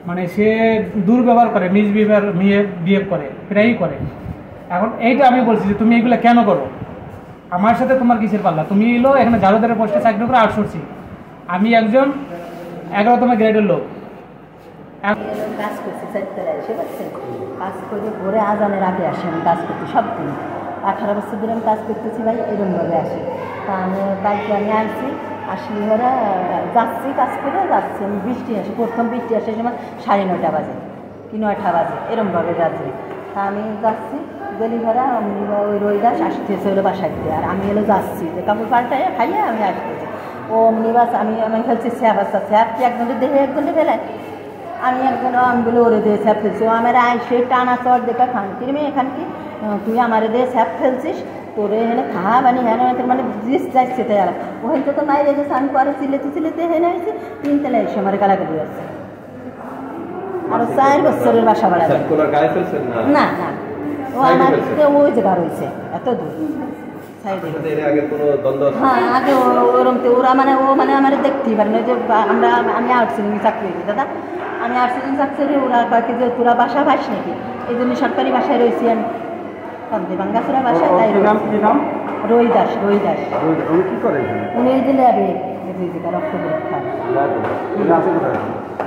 মানে সে দুর্ব্যবহার করে, মিসবিহেভ করে, প্রায়ই করে। এখন এইটা আমি বলছি যে তুমি এগুলো কেন করো, আমার সাথে তোমার কিসের পাল্লা? তুমি এলো এখানে ঝাড়ুদারের পোস্টে চাকরি করে আউটসোর্সিং, আমি একজন 11তম গ্রেডের লোক। কাজ করছি চারতলায় এসে পাচ্ছেন, কাজ করে ভোরে আজানের আগে আসি আমি কাজ করতে সব দিন। 18 বছর ধরে আমি কাজ করতেছি ভাই, এরকমভাবে আসি। তা আমি কালকে আমি আসছি, আসলি ওরা যাচ্ছি কাজ করে যাচ্ছি, আমি বৃষ্টি আসি, প্রথম বৃষ্টি আসে সময় 9:30 বাজে কি 9টা বাজে এরকমভাবে যাচ্ছি। তা আমি যাচ্ছি গলি ভাড়া ওই রইদাস আসতেছে হলো বাসায় দিয়ে, আর আমি হলো যাচ্ছি যে কাপড় পাল্টাই খাইয়ে আমি আসতেছি। ও অমনিবাস আমি খেলছি স্যাপ আসছে, স্যাপ কি একজনের দেখে একজনের বেলায় আমি একজন আমি বলে ওরে দিয়ে স্যাপ ফেলছি। ও আমার সে টানা চর দেখা খানকির মেয়ে এখান কি তুই আমার দিয়ে স্যাপ ফেলছিস, তোরে এখানে খা মানে হ্যাঁ মানে জিস যাচ্ছে তাই। আর ওখান তো নাই রেখেছে, আমি পরে চিলেতে হেনে আইছি, 3 তলায় এসে আমার গালাগালি আছে। আরো 4 বছরের বাসা ভাড়া না না, ও আমার ওই জায়গা রয়েছে এত দূর হ্যাঁ আগে ওরম তো ওরা মানে ও মানে আমার দেখতেই পারে না যে আমি আউটসোর্সিং চাকরি করি দাদা, আমি আউটসোর্সিং চাকরি। ওরা কয়েক যে তোরা বাসা পাস নাকি, এই জন্য সরকারি বাসায় রয়েছি আমি বাঙ্গাসুরা বাসায়। তাই রইদাস উনি এই যে ল্যাবে রক্ত পরীক্ষা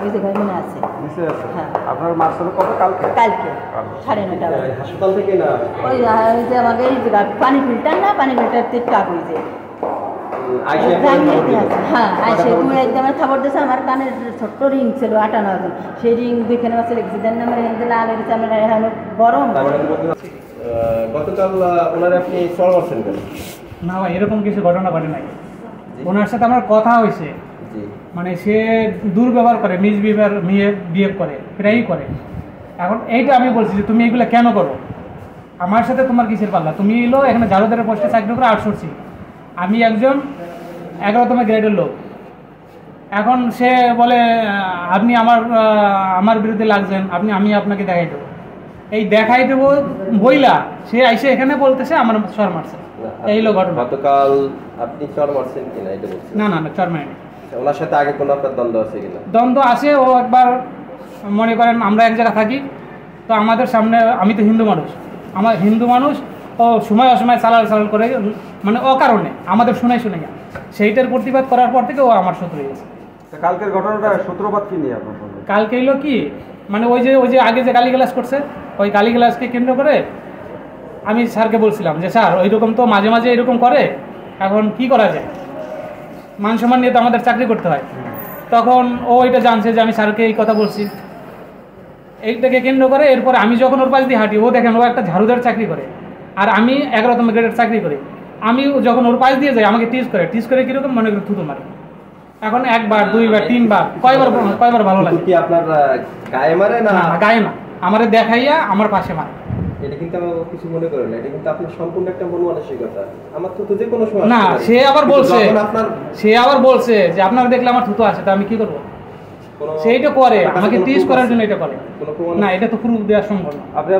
ওই জায়গায় মনে আছে। আপনার মার্কস কবে? কালকে 9:30 বাজে হাসপাতাল থেকে না ওই যে আমাকে এই জায়গা পানি ফিল্টার না, পানি ফিল্টার টিকটাক হয়েছে হ্যাঁ আসে তুমি একদম খবর দিয়েছে। আমার কানের ছোট্ট রিং ছিল 58, সেই রিং 2খানে আছে এক্সিডেন্ট নামে লাল হয়েছে। আমার এখন গরম। গতকাল ওনারে আপনি চড় মারছেন কেন? না ভাই এরকম কিছু ঘটনা ঘটে নাই, ওনার সাথে আমার কথা হয়েছে। মানে সে দুর্ব্যবহার করে, মিসবিহেভ করে, প্রায়ই করে। এখন এইটা আমি বলছি যে তুমি এগুলো কেন করো, আমার সাথে তোমার কিসের পাল্লা? তুমি এলো এখানে ঝাড়ুদারের পোস্টে চাকরি করে আউটসোর্সিং, আমি একজন 11তম গ্রেডের লোক। এখন সে বলে আপনি আমার বিরুদ্ধে লাগছেন, আমি আপনাকে দেখাই দেবো। এই দেখাই দেবো বইলা সে আইসে এখানে বলতেছে আমার চর মারছে। এই হলো ঘটনা। গতকাল আপনি চর মারছেন কিনা এটা বলছেন? না না চর মারিনি। ওনার সাথে আগে কোনো আপনার দ্বন্দ্ব আছে কিনা? দ্বন্দ্ব আছে। ও একবার মনে করেন আমরা এক জায়গায় থাকি, তো আমাদের সামনে, আমি তো হিন্দু মানুষ, ও সময় অসময় চালাল করে, মানে অকারণে আমাদের শুনে না, সেইটার প্রতিবাদ করার পর থেকে ও আমার শত্রু হয়ে গেছে। কালকের ঘটনাটা সূত্রপাত কি নিয়ে আপনার? কালকে এলো কি মানে ওই যে আগে যে গালিগালাজ করছে, ওই গালিগালাজকে কেন্দ্র করে আমি স্যারকে বলছিলাম যে স্যার ওইরকম তো মাঝে মাঝে এরকম করে, এখন কি করা যায়, মান সম্মান নিয়ে তো আমাদের চাকরি করতে হয়। তখন ও এটা জানছে যে আমি স্যারকে এই কথা বলছি, এইটাকে কেন্দ্র করে এরপর আমি যখন ওর পাশ দিয়ে হাঁটি, ও দেখেন ও একটা ঝাড়ুদার চাকরি করে আর আমি 11তম গ্রেডের চাকরি করি। আমি যখন ওর পাশ দিয়ে যাই আমাকে টিজ করে কিরকম মনে করে থুতু মারে। এখন 1বার 2বার 3বার কয়বার ভালো লাগে। কি আপনার গায়ে মারে? না গায়ে না, আমারে দেখাইয়া আমার পাশে মারে। এটা কিন্তু আমি কিছু মনে করি না, এটা কিন্তু আপনার সম্পূর্ণ একটা মন মানসিকতা। আমার থুতু যে কোনো সময় না, সে আবার বলছে যে আপনার দেখলে আমার থুতু আসে, তো আমি কি করবো? সেইটা করে আমাকে টিজ করার জন্য এটা করে না, এটা তো প্রুফ দেওয়া সম্ভব না। আপনি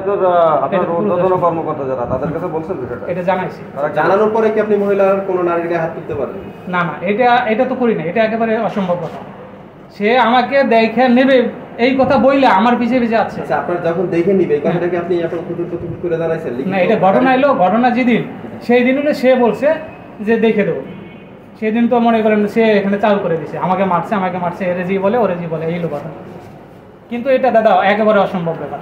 আপনার ঊর্ধ্বতন কর্মকর্তা যারা তাদের কাছে বলছেন বিষয়টা? এটা জানাইছি। জানানোর পরে কি আপনি মহিলার কোনো নারীর গায়ে হাত তুলতে পারেন? না না, এটা তো করি না, এটা একেবারে অসম্ভব কথা। সে আমাকে দেখে নেবে এই কথা বইলে আমার পিছে আছে। আচ্ছা, আপনার যখন দেখে নিবে এই কথাটা কি আপনি এখন খুঁজে করে জানাইছেন? না, এটা ঘটনা যেদিন, সেই দিন হলে সে বলছে যে দেখে দেবো। সেদিন তো মনে করেন সে এখানে চালু করে দিছে, আমাকে মারছে, এরে জি বলে ওরে জি বলে, এই হলো কথা। কিন্তু এটা দাদা একেবারে অসম্ভব ব্যাপার।